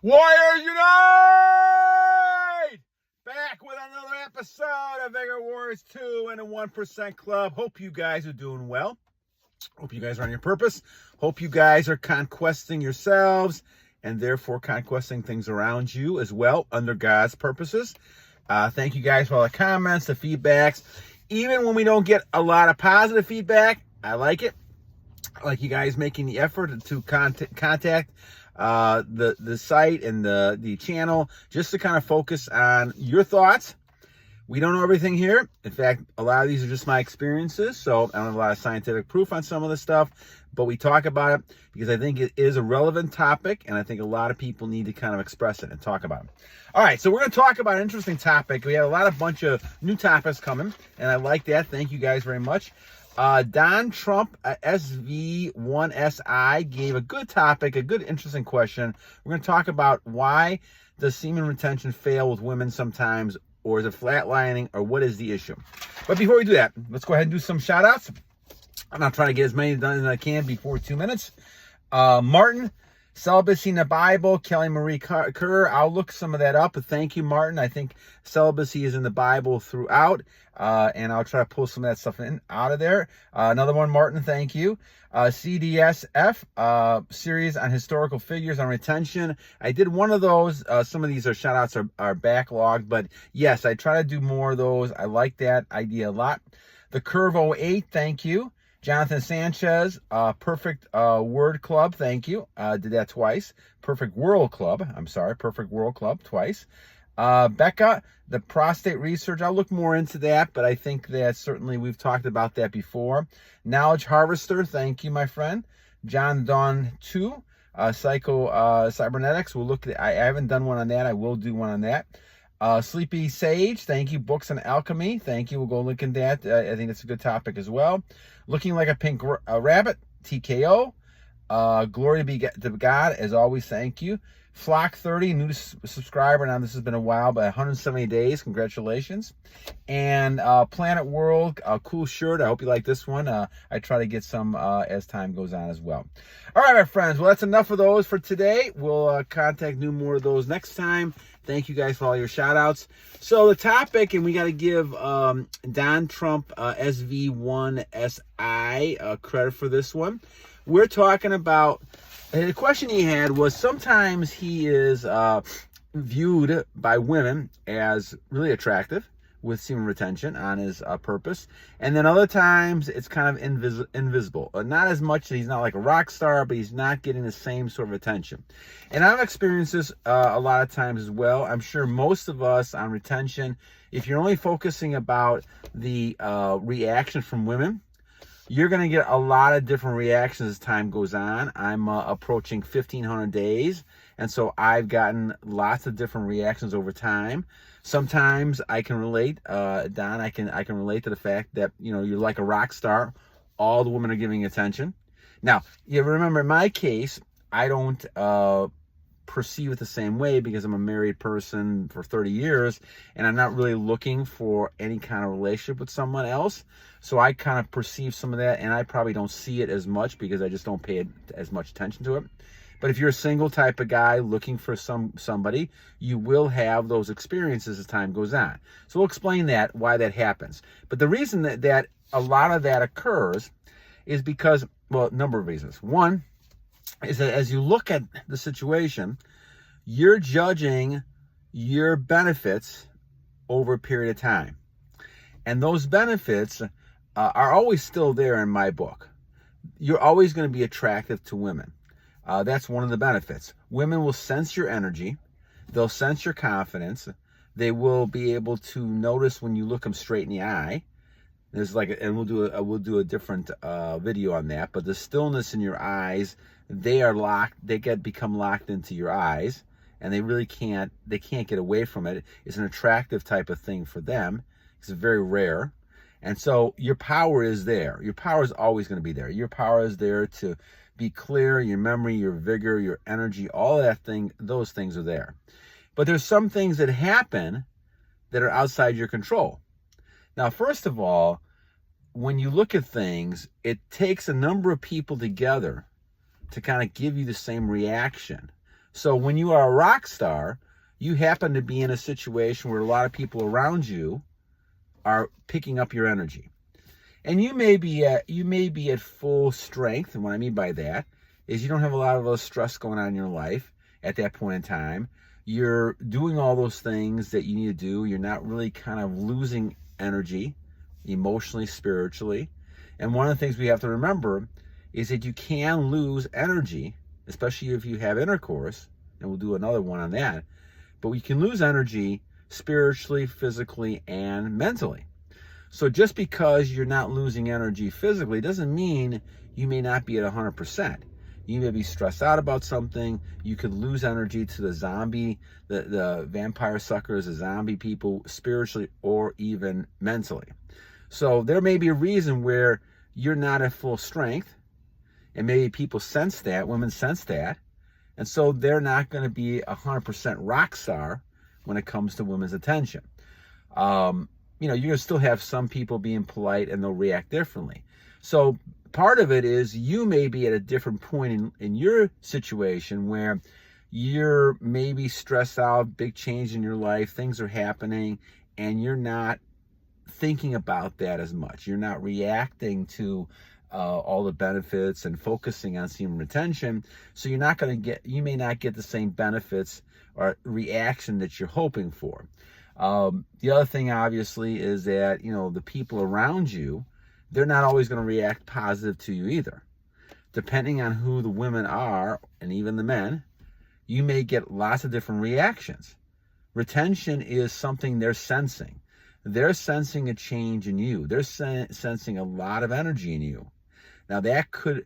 Warriors Unite! Back with another episode of Beka Warriors 2 and a 1% Club. Hope you guys are doing well. Hope you guys are on your purpose. Hope you guys are conquesting yourselves and therefore conquesting things around you as well under God's purposes. Thank you guys for all the comments, the feedbacks. Even when we don't get a lot of positive feedback, I like it. I like you guys making the effort to contact the site and the channel just to kind of focus on your thoughts. We don't know everything here. In fact, a lot of these are just my experiences, so I don't have a lot of scientific proof on some of this stuff, but we talk about it because I think it is a relevant topic, and I think a lot of people need to kind of express it and talk about it. All right, so we're going to talk about an interesting topic. We have a bunch of new topics coming, and I like that. Thank you guys very much. Don Trump, SV1SI, gave a good topic, a good interesting question. We're going to talk about why does semen retention fail with women sometimes, or is it flatlining, or what is the issue? But before we do that, let's go ahead and do some shout outs. I'm not trying to get as many done as I can before 2 minutes. Martin, celibacy in the Bible, Kelly Marie Kerr. I'll look some of that up, but thank you, Martin. I think celibacy is in the Bible throughout, and I'll try to pull some of that stuff out of there. Another one, Martin, thank you. CDFS, series on historical figures on retention. I did one of those. Some of these are shout outs are backlogged, but yes, I try to do more of those. I like that idea a lot. The Curve 08, thank you. Jonathan Sanchez, Perfect Word Club, thank you. Did that twice. Perfect World Club, Perfect World Club twice. Beka, the prostate research, I'll look more into that, but I think that certainly we've talked about that before. Knowledge Harvester, thank you, my friend. Jon the Dawn 2, Cybernetics, we'll look at, I haven't done one on that, I will do one on that. Sleepy Sage, thank you. Books on Alchemy, thank you. We'll go look at that. I think it's a good topic as well. Looking Like a Pink Rabbit, TKO. Glory be to God, as always, thank you. Flock 30, new subscriber. Now, this has been a while, but 170 days. Congratulations. And Planet World, cool shirt. I hope you like this one. I try to get some as time goes on as well. All right, my friends. Well, that's enough of those for today. We'll contact more of those next time. Thank you guys for all your shout outs. So the topic, and we got to give Don Trump SV1SI credit for this one. We're talking about, the question he had was, sometimes he is viewed by women as really attractive with semen retention on his purpose. And then other times it's kind of invisible. Not as much, he's not like a rock star, but he's not getting the same sort of attention. And I've experienced this a lot of times as well. I'm sure most of us on retention, if you're only focusing about the reaction from women, you're going to get a lot of different reactions as time goes on. I'm approaching 1,500 days, and so I've gotten lots of different reactions over time. Sometimes I can relate, Don, I can relate to the fact that, you know, you're like a rock star. All the women are giving attention. Now, you remember in my case, I don't perceive it the same way because I'm a married person for 30 years and I'm not really looking for any kind of relationship with someone else. So I kind of perceive some of that, and I probably don't see it as much because I just don't pay as much attention to it. But if you're a single type of guy looking for somebody, you will have those experiences as time goes on. So we'll explain that, why that happens. But the reason that a lot of that occurs is because, well, a number of reasons. One is that as you look at the situation, you're judging your benefits over a period of time. And those benefits are always still there in my book. You're always going to be attractive to women. That's one of the benefits. Women will sense your energy. They'll sense your confidence. They will be able to notice when you look them straight in the eye. There's like, and we'll do a different video on that. But the stillness in your eyes, they are locked. They become locked into your eyes, and they really can't get away from it. It's an attractive type of thing for them. It's very rare. And so your power is there. Your power is always going to be there. Your power is there to be clear. Your memory, your vigor, your energy, all that thing, those things are there. But there's some things that happen that are outside your control. Now, first of all, when you look at things, it takes a number of people together to kind of give you the same reaction. So when you are a rock star, you happen to be in a situation where a lot of people around you are picking up your energy. And you may be at full strength. And what I mean by that is you don't have a lot of those stress going on in your life at that point in time. You're doing all those things that you need to do. You're not really kind of losing energy emotionally, spiritually. And one of the things we have to remember is that you can lose energy, especially if you have intercourse, and we'll do another one on that. But we can lose energy spiritually, physically, and mentally. So just because you're not losing energy physically doesn't mean you may not be at 100%. You may be stressed out about something. You could lose energy to the zombie, the vampire suckers, the zombie people, spiritually or even mentally. So there may be a reason where you're not at full strength, and maybe people sense that, women sense that, and so they're not going to be 100% rock star when it comes to women's attention. You're going to still have some people being polite and they'll react differently. So part of it is you may be at a different point in your situation where you're maybe stressed out, big change in your life, things are happening, and you're not thinking about that as much. You're not reacting to all the benefits and focusing on semen retention. So you may not get the same benefits or reaction that you're hoping for. The other thing, obviously, is that, the people around you, they're not always going to react positive to you either. Depending on who the women are, and even the men, you may get lots of different reactions. Retention is something they're sensing. They're sensing a change in you. They're sensing a lot of energy in you. Now that could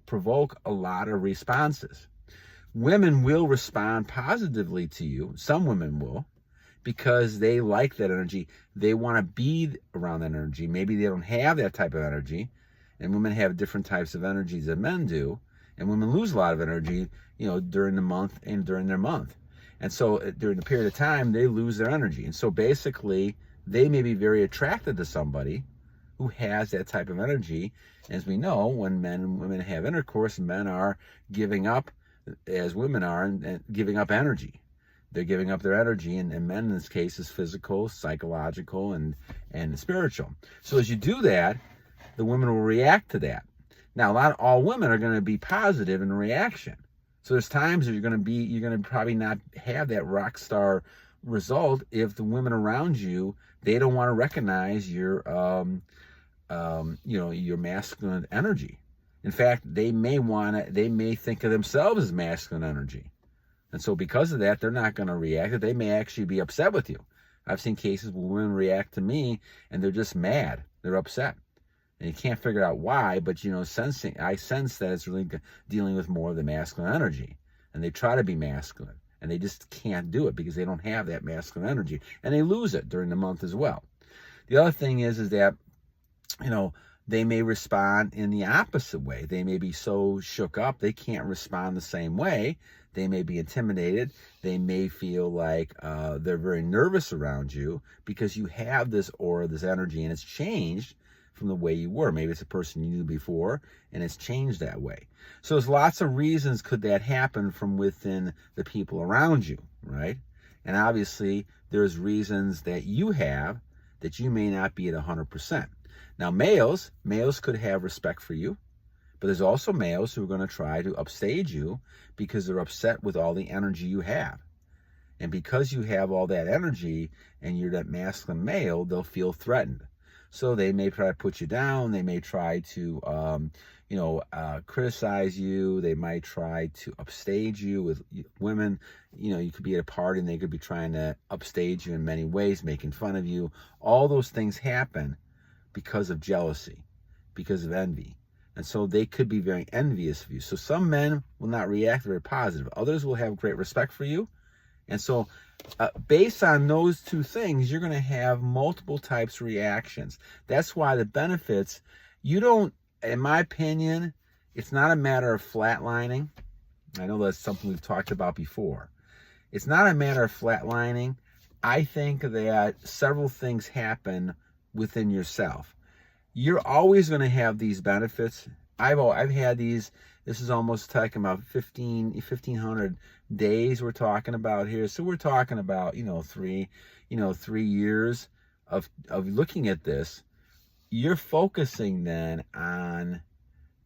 provoke a lot of responses. Women will respond positively to you. Some women will, because they like that energy. They want to be around that energy. Maybe they don't have that type of energy, and women have different types of energies than men do, and women lose a lot of energy, during the month and during their month. And so during the period of time, they lose their energy. And so basically, they may be very attracted to somebody who has that type of energy. As we know, when men and women have intercourse, men are giving up, as women are, and giving up energy. They're giving up their energy, and men in this case is physical, psychological, and spiritual. So as you do that, the women will react to that. Now, not all women are going to be positive in reaction. So there's times that you're going to probably not have that rock star result if the women around you, they don't want to recognize your masculine energy. In fact, they may think of themselves as masculine energy. And so because of that, they're not going to react. They may actually be upset with you. I've seen cases where women react to me and they're just mad. They're upset. And you can't figure out why, but I sense that it's really dealing with more of the masculine energy. And they try to be masculine, and they just can't do it because they don't have that masculine energy. And they lose it during the month as well. The other thing is that, they may respond in the opposite way. They may be so shook up, they can't respond the same way. They may be intimidated. They may feel like they're very nervous around you because you have this aura, this energy, and it's changed from the way you were. Maybe it's a person you knew before, and it's changed that way. So there's lots of reasons could that happen from within the people around you, right? And obviously, there's reasons that you have that you may not be at 100%. Now, males could have respect for you, but there's also males who are going to try to upstage you because they're upset with all the energy you have. And because you have all that energy and you're that masculine male, they'll feel threatened. So they may try to put you down. They may try to, criticize you. They might try to upstage you with women. You could be at a party and they could be trying to upstage you in many ways, making fun of you. All those things happen because of jealousy, because of envy. And so they could be very envious of you. So some men will not react very positive. Others will have great respect for you. And so based on those two things, you're going to have multiple types of reactions. That's why the benefits, in my opinion, it's not a matter of flatlining. I know that's something we've talked about before. It's not a matter of flatlining. I think that several things happen within yourself. You're always going to have these benefits. I've had these This is almost talking about 1,500 days we're talking about here. So we're talking about, 3 years of looking at this. You're focusing then on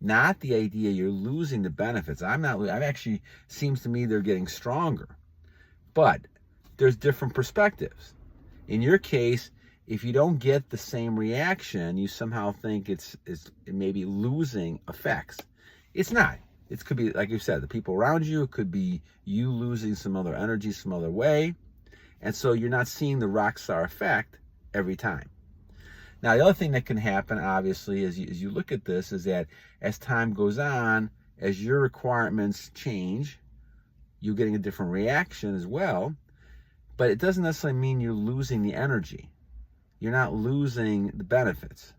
not the idea you're losing the benefits. I'm actually, seems to me they're getting stronger. But there's different perspectives. In your case, if you don't get the same reaction, you somehow think it may be losing effects. It's not. It could be, like you said, the people around you. It could be you losing some other energy some other way. And so you're not seeing the rock star effect every time. Now, the other thing that can happen, obviously, as you look at this, is that as time goes on, as your requirements change, you're getting a different reaction as well. But it doesn't necessarily mean you're losing the energy. You're not losing the benefits.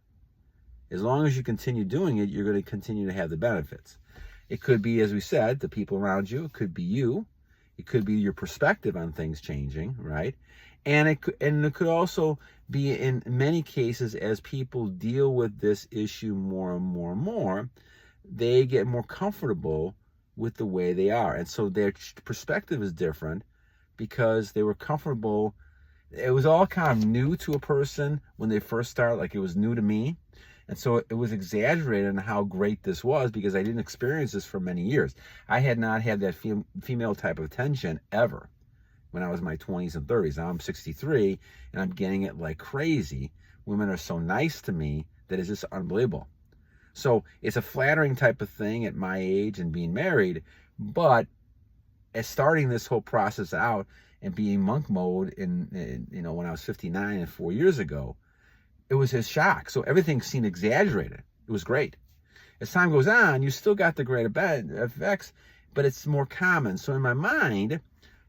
As long as you continue doing it, you're going to continue to have the benefits. It could be, as we said, the people around you. It could be you. It could be your perspective on things changing, right? And it could also be, in many cases, as people deal with this issue more and more and more, they get more comfortable with the way they are. And so their perspective is different because they were comfortable. It was all kind of new to a person when they first started, like it was new to me. And so it was exaggerated on how great this was because I didn't experience this for many years. I had not had that female type of attention ever when I was in my 20s and 30s. Now I'm 63 and I'm getting it like crazy. Women are so nice to me that it's just unbelievable. So it's a flattering type of thing at my age and being married, but as starting this whole process out and being monk mode when I was 59 and 4 years ago, it was a shock. So everything seemed exaggerated. It was great. As time goes on, you still got the great effects, but it's more common. So in my mind,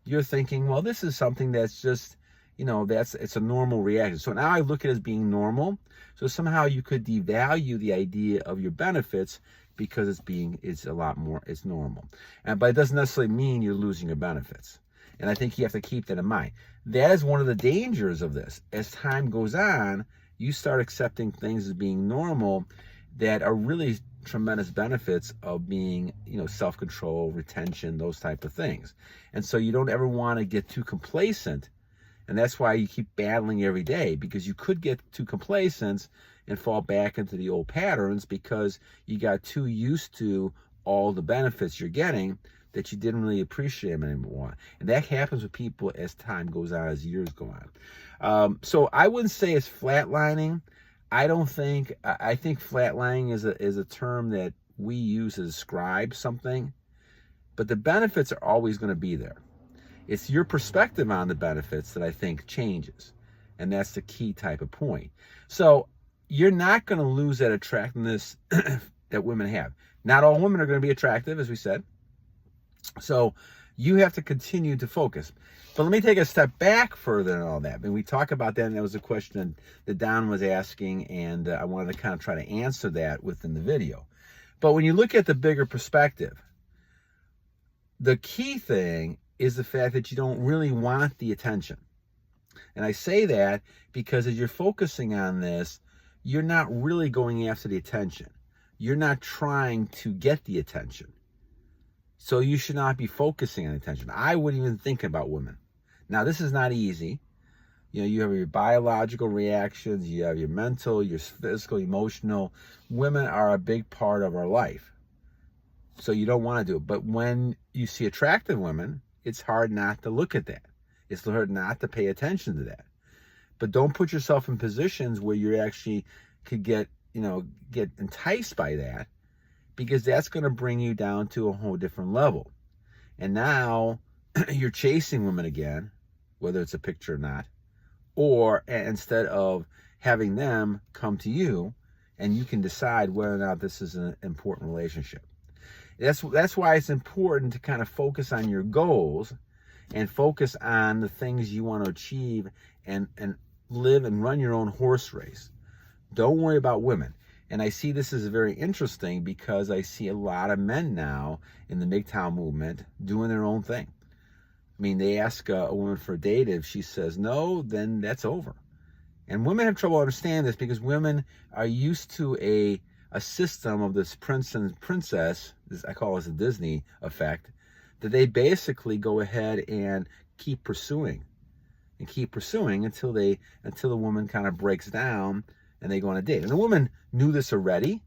you're thinking, well, this is something that's just, it's a normal reaction. So now I look at it as being normal. So somehow you could devalue the idea of your benefits because it's a lot more, it's normal. But it doesn't necessarily mean you're losing your benefits. And I think you have to keep that in mind. That is one of the dangers of this. As time goes on, you start accepting things as being normal that are really tremendous benefits of being, self-control, retention, those type of things. And so you don't ever want to get too complacent. And that's why you keep battling every day, because you could get too complacent and fall back into the old patterns because you got too used to all the benefits you're getting that you didn't really appreciate them anymore. And that happens with people as time goes on, as years go on. So I wouldn't say it's flatlining. I think flatlining is a term that we use to describe something, but the benefits are always going to be there. It's your perspective on the benefits that I think changes. And that's the key type of point. So you're not going to lose that attractiveness that women have. Not all women are going to be attractive, as we said. So you have to continue to focus. But let me take a step back further than all that. And we talk about that, and that was a question that Don was asking, and I wanted to kind of try to answer that within the video. But when you look at the bigger perspective, the key thing is the fact that you don't really want the attention. And I say that because as you're focusing on this, you're not really going after the attention. You're not trying to get the attention. So you should not be focusing on attention. I wouldn't even think about women. Now, this is not easy. You have your biological reactions, you have your mental, your physical, emotional. Women are a big part of our life. So you don't want to do it. But when you see attractive women, it's hard not to look at that. It's hard not to pay attention to that. But don't put yourself in positions where you actually could get enticed by that, because that's going to bring you down to a whole different level. And now you're chasing women again, whether it's a picture or not, or instead of having them come to you and you can decide whether or not this is an important relationship. That's why it's important to kind of focus on your goals and focus on the things you want to achieve and live and run your own horse race. Don't worry about women. And I see this as very interesting because I see a lot of men now in the MGTOW movement doing their own thing. I mean, they ask a woman for a date. If she says no, then that's over. And women have trouble understanding this because women are used to a system of this prince and princess I call this a Disney effect, that they basically go ahead and keep pursuing until the woman kind of breaks down and they go on a date. And the woman knew this already,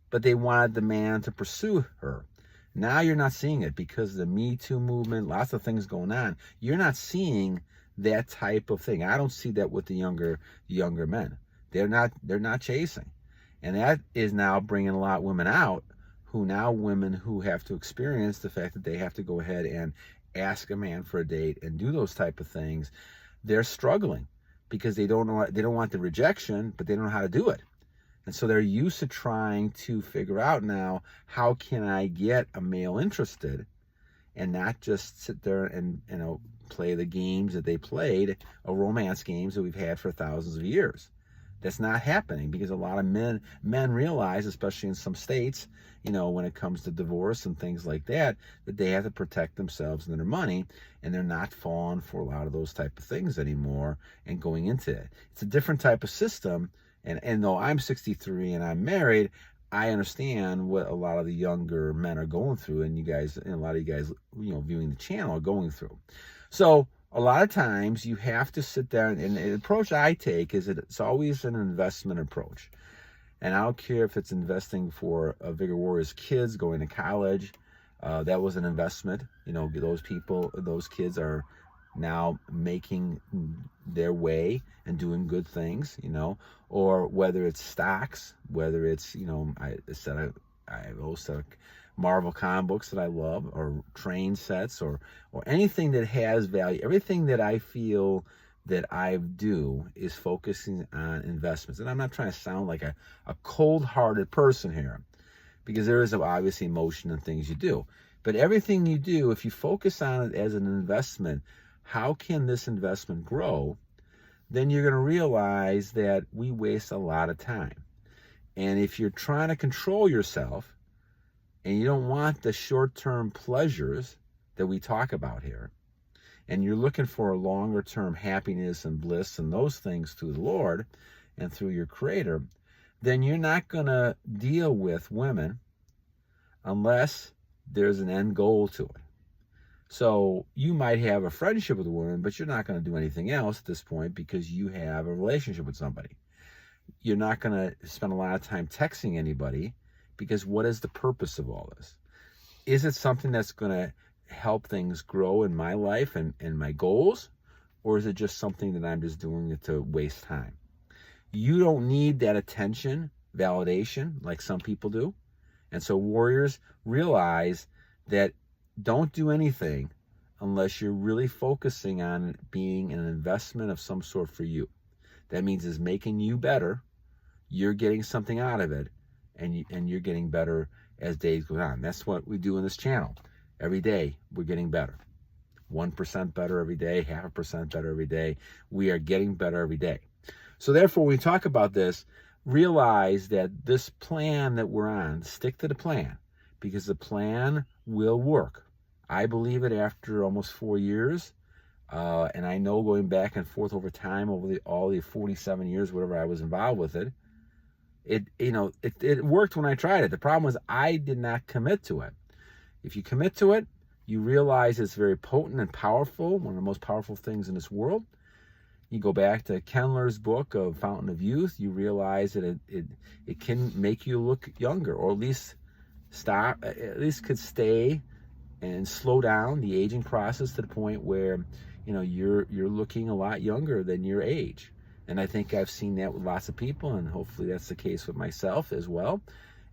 but they wanted the man to pursue her. Now you're not seeing it because of the Me Too movement, lots of things going on. You're not seeing that type of thing. I don't see that with the younger men. They're not chasing. And that is now bringing a lot of women out, women who have to experience the fact that they have to go ahead and ask a man for a date and do those type of things. They're struggling because they don't want the rejection, but they don't know how to do it. And so they're used to trying to figure out now, how can I get a male interested and not just sit there and play the games that they played, romance games that we've had for thousands of years. That's not happening because a lot of men realize, especially in some states, when it comes to divorce and things like that they have to protect themselves and their money, and they're not falling for a lot of those type of things anymore and going into it. It's a different type of system. And though I'm 63 and I'm married, I understand what a lot of the younger men are going through, and a lot of you guys, viewing the channel are going through. So a lot of times you have to sit down, and the approach I take is that it's always an investment approach. And I don't care if it's investing for Vigor Warriors kids going to college. That was an investment. Those kids are now making their way and doing good things, or whether it's stocks, whether it's, I also Marvel comic books that I love, or train sets, or anything that has value. Everything that I feel that I do is focusing on investments. And I'm not trying to sound like a cold-hearted person here, because there is obviously emotion and things you do. But everything you do, if you focus on it as an investment, how can this investment grow? Then you're going to realize that we waste a lot of time. And if you're trying to control yourself and you don't want the short-term pleasures that we talk about here, and you're looking for a longer-term happiness and bliss and those things through the Lord and through your Creator, then you're not going to deal with women unless there's an end goal to it. So you might have a friendship with a woman, but you're not going to do anything else at this point because you have a relationship with somebody. You're not going to spend a lot of time texting anybody, because what is the purpose of all this? Is it something that's going to help things grow in my life and my goals? Or is it just something that I'm just doing it to waste time? You don't need that attention, validation, like some people do. And so warriors, realize that don't do anything unless you're really focusing on it being an investment of some sort for you. That means it's making you better. You're getting something out of it, and you're getting better as days go on. That's what we do in this channel. Every day, we're getting better. 1% better every day, 0.5% better every day. We are getting better every day. So therefore, when we talk about this, realize that this plan that we're on, stick to the plan, because the plan will work. I believe it after almost 4 years. And I know going back and forth over time, over all the 47 years, whatever I was involved with it, it worked when I tried it. The problem was I did not commit to it. If you commit to it, you realize it's very potent and powerful, one of the most powerful things in this world. You go back to Kendler's book of Fountain of Youth, you realize that it can make you look younger, or at least could stay and slow down the aging process to the point where you're looking a lot younger than your age. And I think I've seen that with lots of people, and hopefully that's the case with myself as well.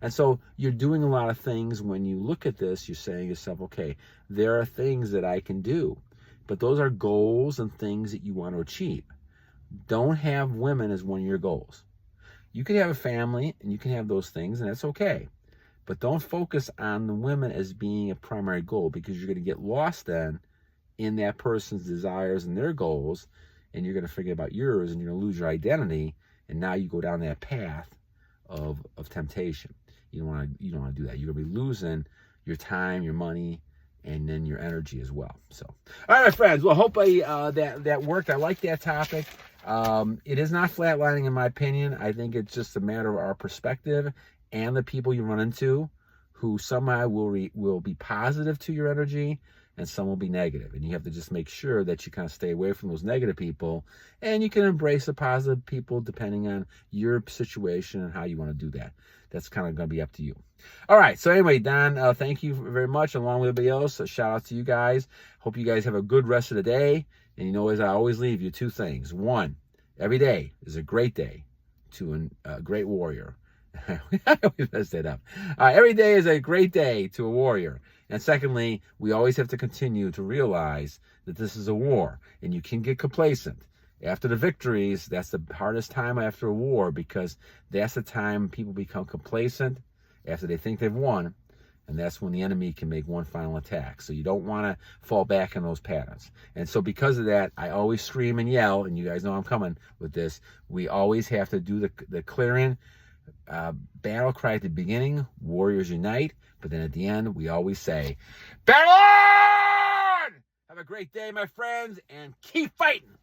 And so you're doing a lot of things. When you look at this, you're saying to yourself, okay, there are things that I can do, but those are goals and things that you want to achieve. Don't have women as one of your goals. You can have a family and you can have those things, and that's okay. But don't focus on the women as being a primary goal, because you're going to get lost then in that person's desires and their goals, and you're going to forget about yours, and you're going to lose your identity, and now you go down that path of temptation. You don't want to do that. You're going to be losing your time, your money, and then your energy as well. So, all right, my friends. Well, hopefully that worked. I like that topic. It is not flatlining, in my opinion. I think it's just a matter of our perspective and the people you run into who somehow will be positive to your energy, and some will be negative. And you have to just make sure that you kind of stay away from those negative people, and you can embrace the positive people depending on your situation and how you want to do that. That's kind of going to be up to you. All right. So anyway, Don, thank you very much, along with everybody else. A shout out to you guys. Hope you guys have a good rest of the day. And you know, as I always leave you, two things. One, every day is a great day to a great warrior. I always mess that up. Every day is a great day to a warrior. And secondly, we always have to continue to realize that this is a war, and you can get complacent. After the victories, that's the hardest time after a war, because that's the time people become complacent after they think they've won, and that's when the enemy can make one final attack. So you don't want to fall back in those patterns. And so because of that, I always scream and yell, and you guys know I'm coming with this. We always have to do the clearing battle cry at the beginning, warriors unite, but then at the end, we always say, battle on! Have a great day, my friends, and keep fighting!